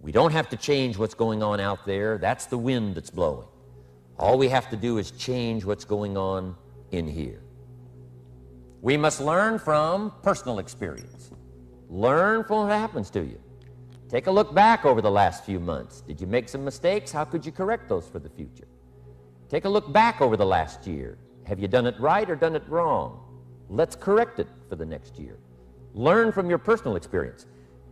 We don't have to change what's going on out there. That's the wind that's blowing. All we have to do is change what's going on in here. We must learn from personal experience. Learn from what happens to you. Take a look back over the last few months. Did you make some mistakes? How could you correct those for the future? Take a look back over the last year. Have you done it right or done it wrong? Let's correct it for the next year. Learn from your personal experience.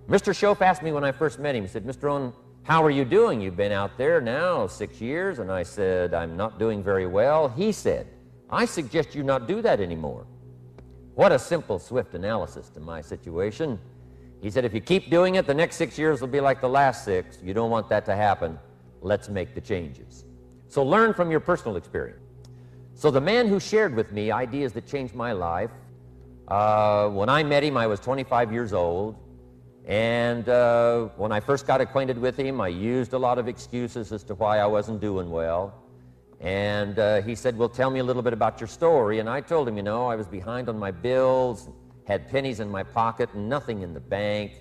Mr. Schoaf asked me when I first met him, he said, Mr. ROHN, how are you doing? You've been out there now 6 years. And I said, I'm not doing very well. He said, I suggest you not do that anymore. What a simple, swift analysis to my situation. He said, if you keep doing it, the next 6 years will be like the last 6. You don't want that to happen. Let's make the changes. So learn from your personal experience. So the man who shared with me ideas that changed my life, when I met him, I was 25 years old. And when I first got acquainted with him, I used a lot of excuses as to why I wasn't doing well. And he said, well, tell me a little bit about your story. And I told him, you know, I was behind on my bills, had pennies in my pocket and nothing in the bank,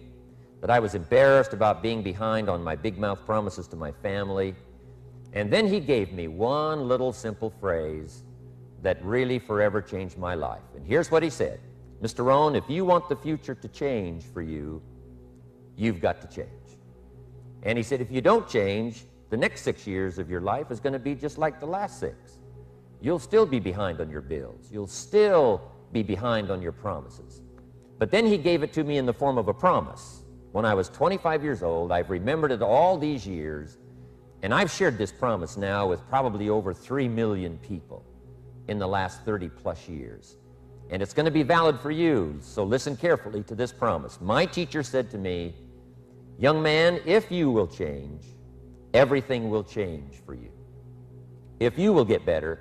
that I was embarrassed about being behind on my big mouth promises to my family. And then he gave me one little simple phrase that really forever changed my life. And here's what he said. Mr. ROHN, if you want the future to change for you, you've got to change. And he said, if you don't change, the next 6 years of your life is going to be just like the last 6. You'll still be behind on your bills. You'll still be behind on your promises. But then he gave it to me in the form of a promise. When I was 25 years old, I've remembered it all these years, and I've shared this promise now with probably over 3 million people in the last 30 plus years. And it's going to be valid for you, so listen carefully to this promise. My teacher said to me, young man, if you will change, everything will change for you. If you will get better,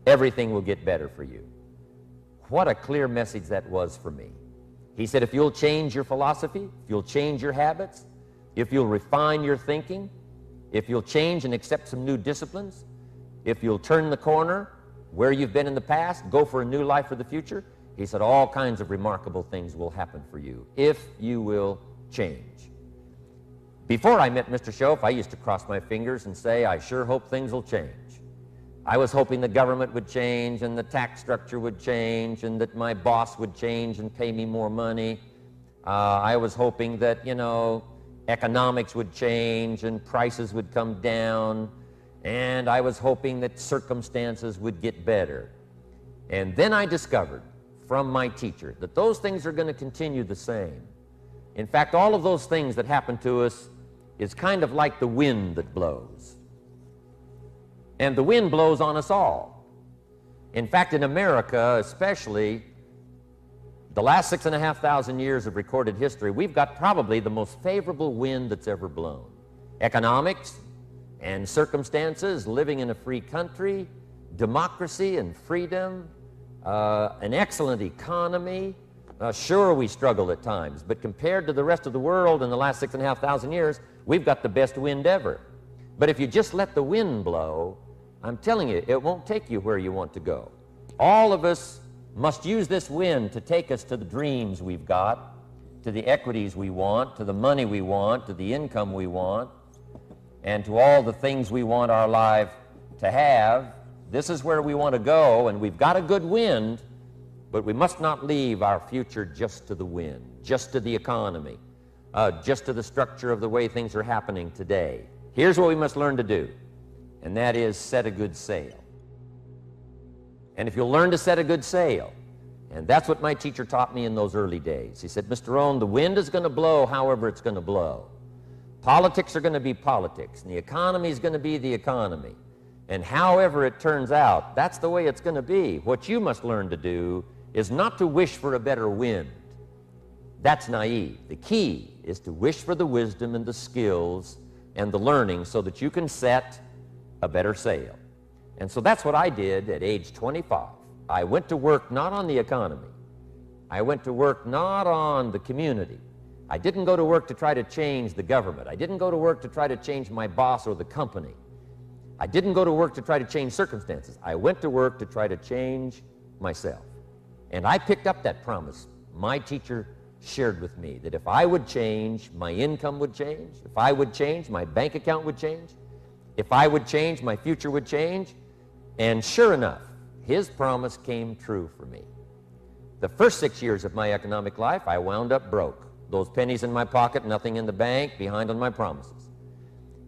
everything will get better for you. What a clear message that was for me. He said, if you'll change your philosophy, if you'll change your habits, if you'll refine your thinking, if you'll change and accept some new disciplines, if you'll turn the corner where you've been in the past, go for a new life for the future, he said, all kinds of remarkable things will happen for you if you will change. Before I met Mr. Schoaf, I used to cross my fingers and say, I sure hope things will change. I was hoping the government would change and the tax structure would change and that my boss would change and pay me more money. I was hoping that, you know, economics would change and prices would come down, and I was hoping that circumstances would get better. And then I discovered from my teacher that those things are going to continue the same. In fact, all of those things that happen to us is kind of like the wind that blows. And the wind blows on us all. In fact, in America especially, the last 6,500 years of recorded history, we've got probably the most favorable wind that's ever blown. Economics and circumstances, living in a free country, democracy and freedom, an excellent economy. Sure, we struggle at times, but compared to the rest of the world in the last 6,500 years, we've got the best wind ever. But if you just let the wind blow, I'm telling you, it won't take you where you want to go. All of us must use this wind to take us to the dreams we've got, to the equities we want, to the money we want, to the income we want, and to all the things we want our life to have. This is where we want to go, and we've got a good wind, but we must not leave our future just to the wind, just to the economy, just to the structure of the way things are happening today. Here's what we must learn to do, and that is set a good sail. And if you'll learn to set a good sail, and that's what my teacher taught me in those early days. He said, Mr. ROHN, the wind is going to blow however it's going to blow. Politics are going to be politics, and the economy is going to be the economy. And however it turns out, that's the way it's going to be. What you must learn to do is not to wish for a better wind. That's naive. The key is to wish for the wisdom and the skills and the learning so that you can set a better sail. And so that's what I did at age 25. I went to work not on the economy. I went to work not on the community. I didn't go to work to try to change the government. I didn't go to work to try to change my boss or the company. I didn't go to work to try to change circumstances. I went to work to try to change myself. And I picked up that promise my teacher shared with me that if I would change, my income would change. If I would change, my bank account would change. If I would change, my future would change. And sure enough, his promise came true for me. The first 6 years of my economic life, I wound up broke. Those pennies in my pocket, nothing in the bank, behind on my promises.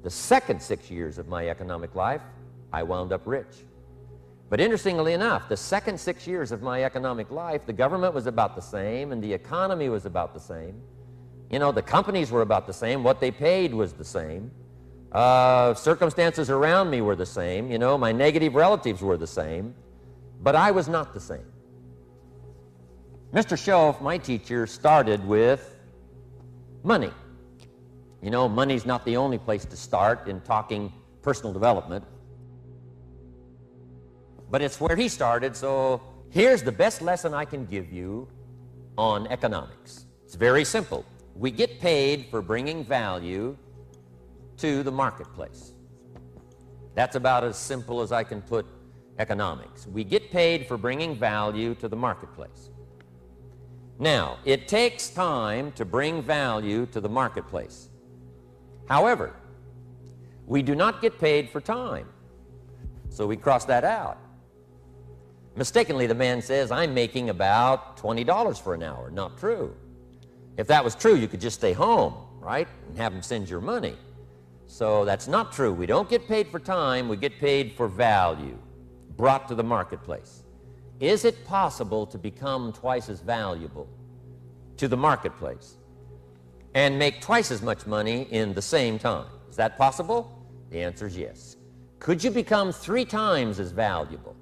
The second 6 years of my economic life, I wound up rich. But interestingly enough, the second 6 years of my economic life, the government was about the same and the economy was about the same. You know, the companies were about the same. What they paid was the same. Circumstances around me were the same. You know, my negative relatives were the same. But I was not the same. Mr. Schoaf, my teacher, started with money. You know, money's not the only place to start in talking personal development. But it's where he started, so here's the best lesson I can give you on economics. It's very simple. We get paid for bringing value to the marketplace. That's about as simple as I can put economics. We get paid for bringing value to the marketplace. Now, it takes time to bring value to the marketplace. However, we do not get paid for time, so we cross that out. Mistakenly, the man says, I'm making about $20 for an hour. Not true. If that was true, you could just stay home, right, and have him send your money. So that's not true. We don't get paid for time. We get paid for value brought to the marketplace. Is it possible to become twice as valuable to the marketplace and make twice as much money in the same time? Is that possible? The answer is yes. Could you become 3 times as valuable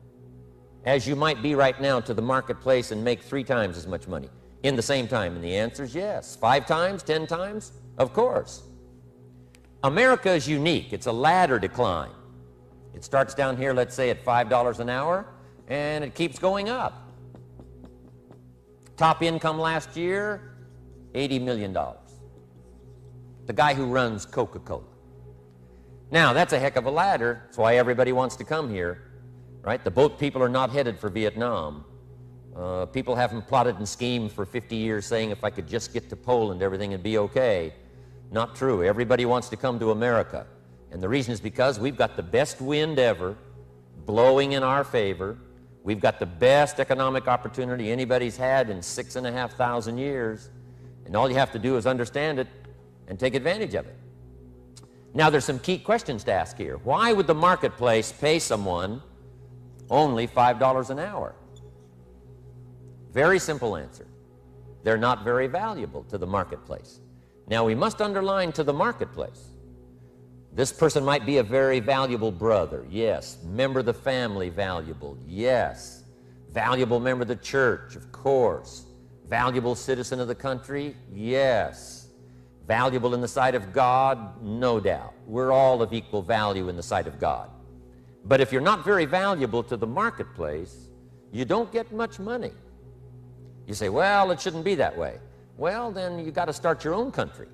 as you might be right now to the marketplace and make 3 times as much money in the same time? And the answer is yes. 5 times, 10 times? Of course. America is unique. It's a ladder decline. It starts down here, let's say, at $5 an hour, and it keeps going up. Top income last year, $80 million. The guy who runs Coca-Cola. Now, that's a heck of a ladder. That's why everybody wants to come here. Right? The boat people are not headed for Vietnam. People haven't plotted and schemed for 50 years saying if I could just get to Poland, everything would be okay. Not true. Everybody wants to come to America. And the reason is because we've got the best wind ever blowing in our favor. We've got the best economic opportunity anybody's had in 6,500 years. And all you have to do is understand it and take advantage of it. Now, there's some key questions to ask here. Why would the marketplace pay someone only $5 an hour? Very simple answer. They're not very valuable to the marketplace. Now, we must underline to the marketplace. This person might be a very valuable brother. Yes. Member of the family, valuable. Yes. Valuable member of the church, of course. Valuable citizen of the country? Yes. Valuable in the sight of God? No doubt. We're all of equal value in the sight of God. But if you're not very valuable to the marketplace, you don't get much money. You say, well, it shouldn't be that way. Well, then you got to start your own country.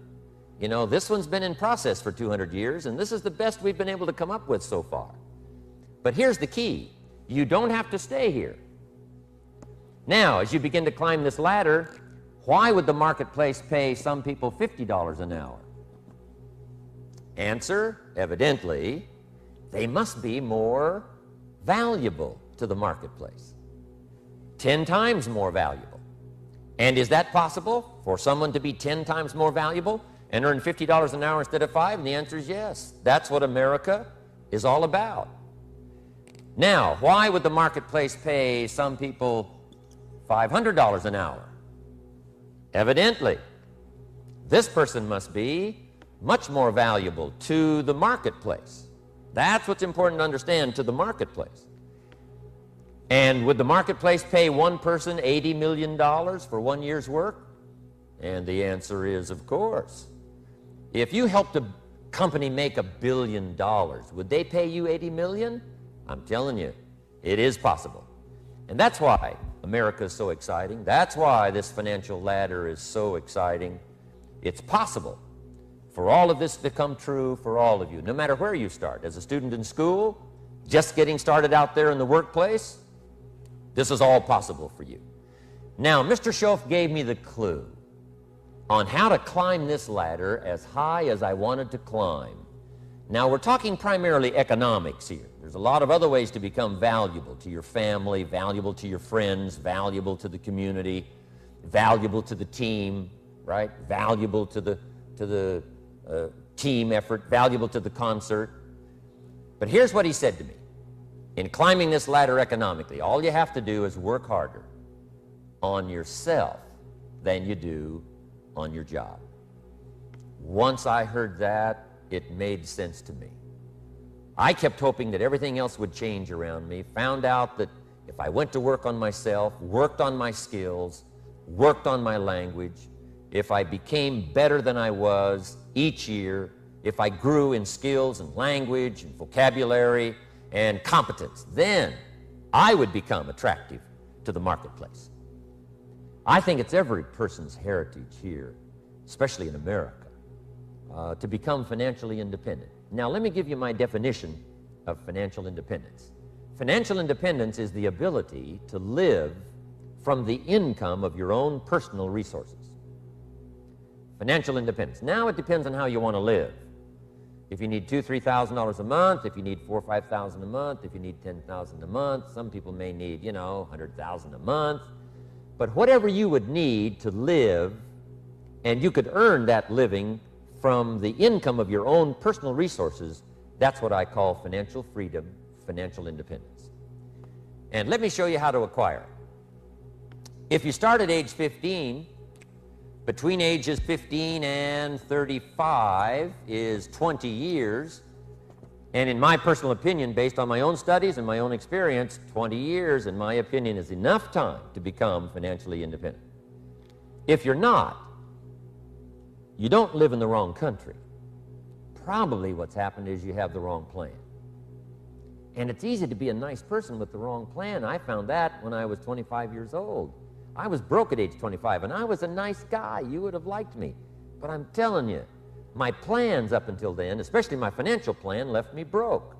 You know, this one's been in process for 200 years, and this is the best we've been able to come up with so far. But here's the key. You don't have to stay here. Now, as you begin to climb this ladder, why would the marketplace pay some people $50 an hour? Answer, evidently, they must be more valuable to the marketplace. 10 times more valuable. And is that possible for someone to be 10 times more valuable and earn $50 an hour instead of 5? And the answer is yes. That's what America is all about. Now, why would the marketplace pay some people $500 an hour? Evidently, this person must be much more valuable to the marketplace. That's what's important to understand, to the marketplace. And would the marketplace pay one person $80 million for 1 year's work? And the answer is, of course. If you helped a company make $1 billion, would they pay you $80 million? I'm telling you, it is possible. And that's why America is so exciting. That's why this financial ladder is so exciting. It's possible for all of this to come true for all of you, no matter where you start. As a student in school, just getting started out there in the workplace, this is all possible for you. Now, Mr. Schoaf gave me the clue. on how to climb this ladder as high as I wanted to climb. Now, we're talking primarily economics here. There's a lot of other ways to become valuable to your family, valuable to your friends, valuable to the community, valuable to the team, right? Valuable to the team effort, valuable to the concert. But here's what he said to me. In climbing this ladder economically, all you have to do is work harder on yourself than you do on your job. Once I heard that, it made sense to me. I kept hoping that everything else would change around me, found out that if I went to work on myself, worked on my skills, worked on my language, if I became better than I was each year, if I grew in skills and language and vocabulary and competence, then I would become attractive to the marketplace. I think it's every person's heritage here, especially in America, to become financially independent. Now, let me give you my definition of financial independence. Financial independence is the ability to live from the income of your own personal resources. Financial independence. Now, it depends on how you want to live. If you need $2,000, $3,000 a month, if you need $4,000 or $5,000 a month, if you need $10,000 a month, some people may need, $100,000 a month. But whatever you would need to live, and you could earn that living from the income of your own personal resources, that's what I call financial freedom, financial independence. And let me show you how to acquire it. If you start at age 15, between ages 15 and 35 is 20 years. And in my personal opinion, based on my own studies and my own experience, 20 years, in my opinion, is enough time to become financially independent. If you're not, you don't live in the wrong country. Probably what's happened is you have the wrong plan. And it's easy to be a nice person with the wrong plan. I found that when I was 25 years old. I was broke at age 25, and I was a nice guy. You would have liked me. But I'm telling you, my plans up until then, especially my financial plan, left me broke.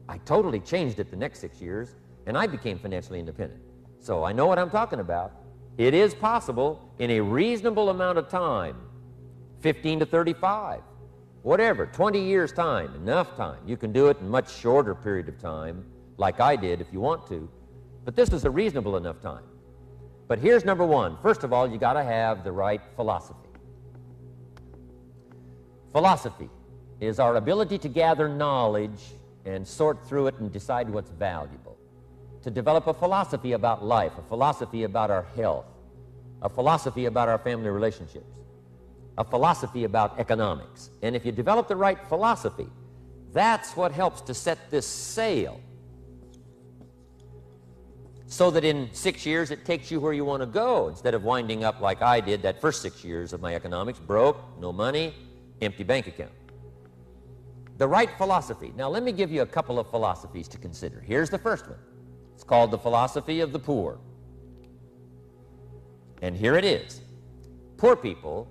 I totally changed it the next 6 years, and I became financially independent. So I know what I'm talking about. It is possible in a reasonable amount of time, 15 to 35, whatever, 20 years time, enough time. You can do it in a much shorter period of time, like I did if you want to, but this is a reasonable enough time. But here's number one. First of all, you got to have the right philosophy. Philosophy is our ability to gather knowledge and sort through it and decide what's valuable. To develop a philosophy about life, a philosophy about our health, a philosophy about our family relationships, a philosophy about economics. And if you develop the right philosophy, that's what helps to set this sail, so that in 6 years it takes you where you want to go, instead of winding up like I did that first 6 years of my economics, broke, no money, empty bank account. The right philosophy. Now let me give you a couple of philosophies to consider. Here's the first one. It's called the philosophy of the poor. And here it is. Poor people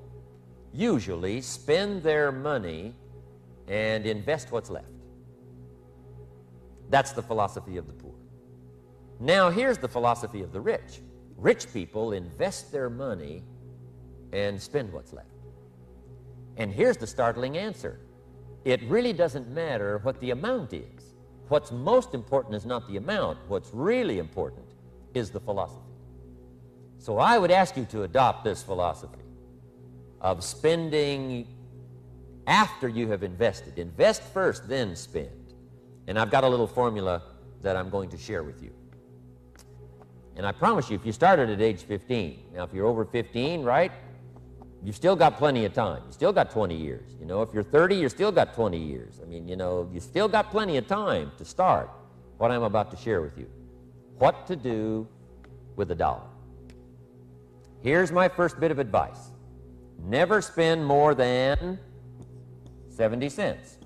usually spend their money and invest what's left. That's the philosophy of the poor. Now, here's the philosophy of the rich. Rich people invest their money and spend what's left. And here's the startling answer. It really doesn't matter what the amount is. What's most important is not the amount. What's really important is the philosophy. So I would ask you to adopt this philosophy of spending after you have invested. Invest first, then spend. And I've got a little formula that I'm going to share with you. And I promise you, if you started at age 15, now if you're over 15, right, you've still got plenty of time. You still got 20 years. If you're 30, you've still got 20 years. I mean, you still got plenty of time to start what I'm about to share with you. What to do with $1. Here's my first bit of advice. Never spend more than 70 cents.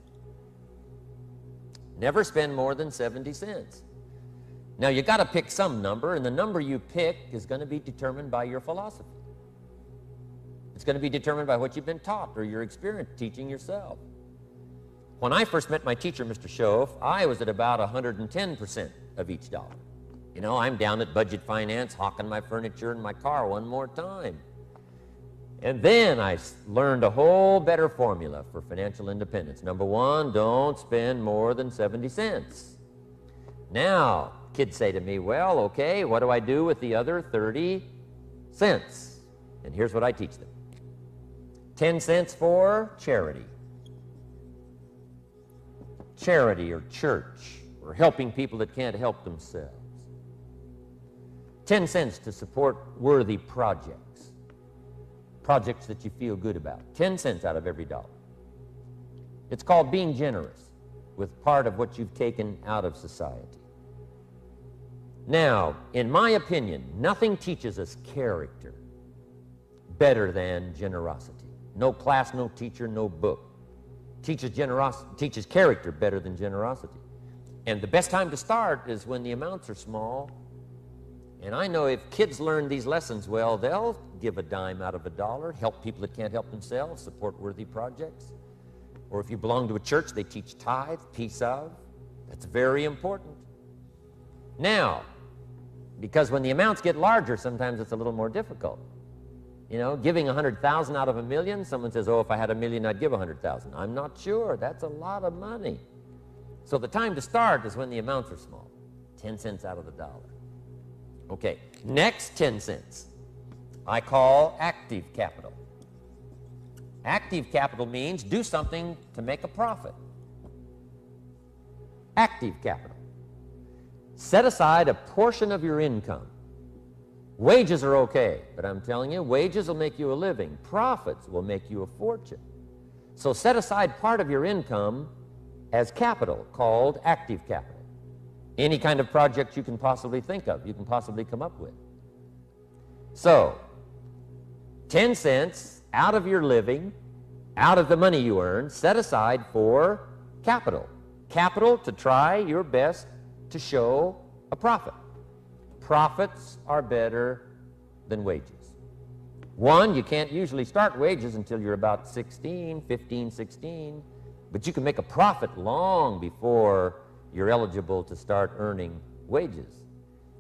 Never spend more than 70 cents. Now, you got to pick some number, and the number you pick is going to be determined by your philosophy. It's going to be determined by what you've been taught or your experience teaching yourself. When I first met my teacher, Mr. Schoaf, I was at about 110% of each dollar. I'm down at budget finance, hawking my furniture and my car one more time. And then I learned a whole better formula for financial independence. Number one, don't spend more than 70 cents. Now, kids say to me, well, okay, what do I do with the other 30 cents? And here's what I teach them. 10 cents for charity. Charity or church, or helping people that can't help themselves. 10 cents to support worthy projects. Projects that you feel good about. 10 cents out of every dollar. It's called being generous with part of what you've taken out of society. Now, in my opinion, nothing teaches us character better than generosity. No class, no teacher, no book teaches character better than generosity. And the best time to start is when the amounts are small. And I know if kids learn these lessons well, they'll give a dime out of a dollar, help people that can't help themselves, support worthy projects. Or if you belong to a church, they teach tithe, piece of. That's very important. Now, because when the amounts get larger, sometimes it's a little more difficult. You know, giving 100,000 out of a million, someone says, oh, if I had a million, I'd give 100,000. I'm not sure. That's a lot of money. So the time to start is when the amounts are small. 10 cents out of the dollar. Okay, next 10 cents I call active capital. Active capital means do something to make a profit. Active capital. Set aside a portion of your income. Wages are okay, but I'm telling you, wages will make you a living. Profits will make you a fortune. So set aside part of your income as capital, called active capital. Any kind of project you can possibly think of, you can possibly come up with. So, 10 cents out of your living, out of the money you earn, set aside for capital. Capital to try your best to show a profit. Profits are better than wages. One, you can't usually start wages until you're about 16, 15, 16, but you can make a profit long before you're eligible to start earning wages.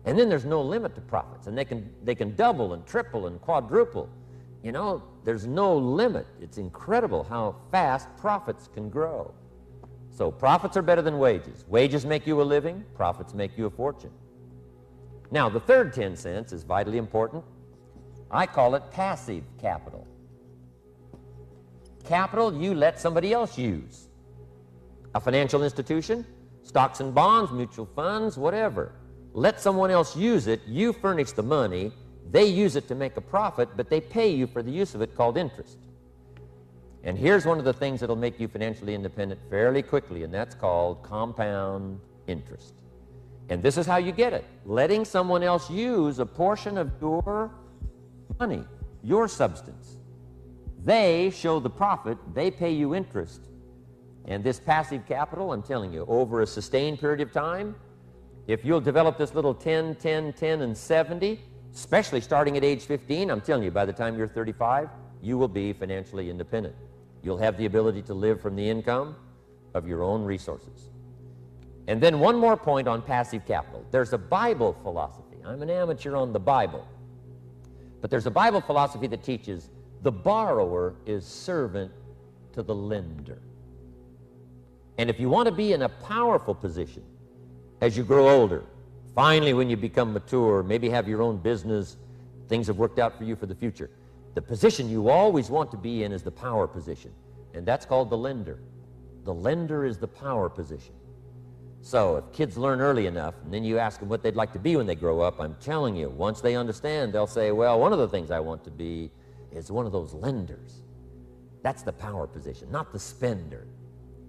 And then there's no limit to profits, and they can double and triple and quadruple. You know, there's no limit. It's incredible how fast profits can grow. So profits are better than wages. Wages make you a living, profits make you a fortune. Now, the third 10 cents is vitally important. I call it passive capital. Capital you let somebody else use. A financial institution, stocks and bonds, mutual funds, whatever. Let someone else use it. You furnish the money. They use it to make a profit, but they pay you for the use of it, called interest. And here's one of the things that'll make you financially independent fairly quickly, and that's called compound interest. And this is how you get it. Letting someone else use a portion of your money, your substance. They show the profit, they pay you interest. And this passive capital, I'm telling you, over a sustained period of time, if you'll develop this little 10, 10, 10, and 70, especially starting at age 15, I'm telling you, by the time you're 35, you will be financially independent. You'll have the ability to live from the income of your own resources. And then one more point on passive capital. There's a Bible philosophy. I'm an amateur on the Bible. But there's a Bible philosophy that teaches the borrower is servant to the lender. And if you want to be in a powerful position as you grow older, finally when you become mature, maybe have your own business, things have worked out for you for the future, the position you always want to be in is the power position. And that's called the lender. The lender is the power position. So if kids learn early enough, and then you ask them what they'd like to be when they grow up, I'm telling you, once they understand, they'll say, well, one of the things I want to be is one of those lenders. That's the power position, not the spender.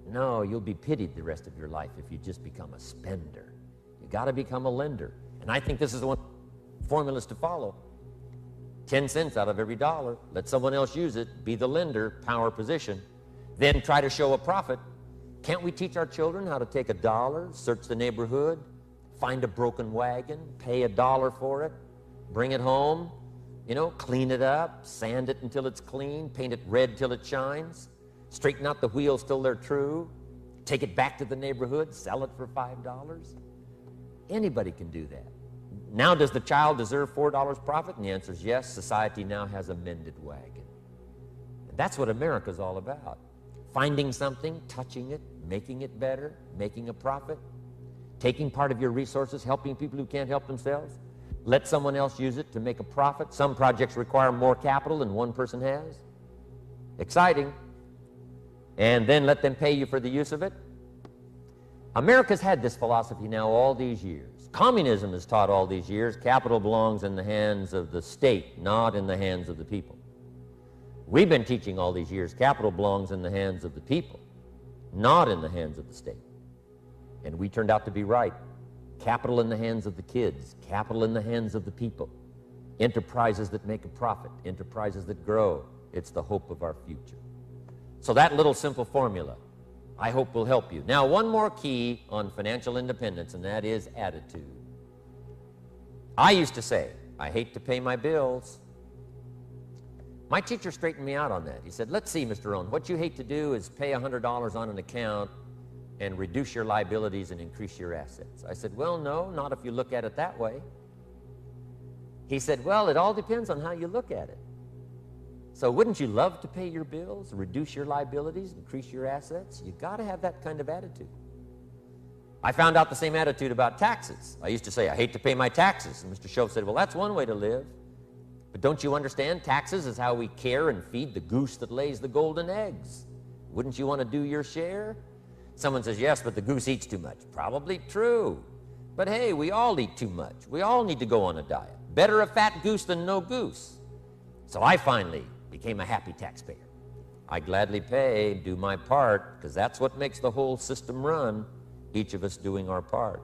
No, you'll be pitied the rest of your life if you just become a spender. You got to become a lender. And I think this is the one formulas to follow. 10 cents out of every dollar. Let someone else use it. Be the lender, power position. Then try to show a profit. Can't we teach our children how to take $1, search the neighborhood, find a broken wagon, pay $1 for it, bring it home, you know, clean it up, sand it until it's clean, paint it red till it shines, straighten out the wheels till they're true, take it back to the neighborhood, sell it for $5? Anybody can do that. Now, does the child deserve $4 profit? And the answer is yes. Society now has a mended wagon. And that's what America's all about. Finding something, touching it, making it better, making a profit, taking part of your resources, helping people who can't help themselves. Let someone else use it to make a profit. Some projects require more capital than one person has. Exciting. And then let them pay you for the use of it. America's had this philosophy now all these years. Communism has taught all these years capital belongs in the hands of the state, not in the hands of the people. We've been teaching all these years capital belongs in the hands of the people, not in the hands of the state. And we turned out to be right. Capital in the hands of the kids, capital in the hands of the people. Enterprises that make a profit, enterprises that grow. It's the hope of our future. So that little simple formula, I hope, will help you. Now, one more key on financial independence, and that is attitude. I used to say, I hate to pay my bills. My teacher straightened me out on that. He said, let's see, Mr. ROHN, what you hate to do is pay $100 on an account and reduce your liabilities and increase your assets. I said, well, no, not if you look at it that way. He said, well, it all depends on how you look at it. So wouldn't you love to pay your bills, reduce your liabilities, increase your assets? You got to have that kind of attitude. I found out the same attitude about taxes. I used to say, I hate to pay my taxes. And Mr. Schoaf said, well, that's one way to live. But don't you understand? Taxes is how we care and feed the goose that lays the golden eggs. Wouldn't you want to do your share? Someone says, yes, but the goose eats too much. Probably true. But hey, we all eat too much. We all need to go on a diet. Better a fat goose than no goose. So I finally became a happy taxpayer. I gladly pay, do my part, because that's what makes the whole system run, each of us doing our part.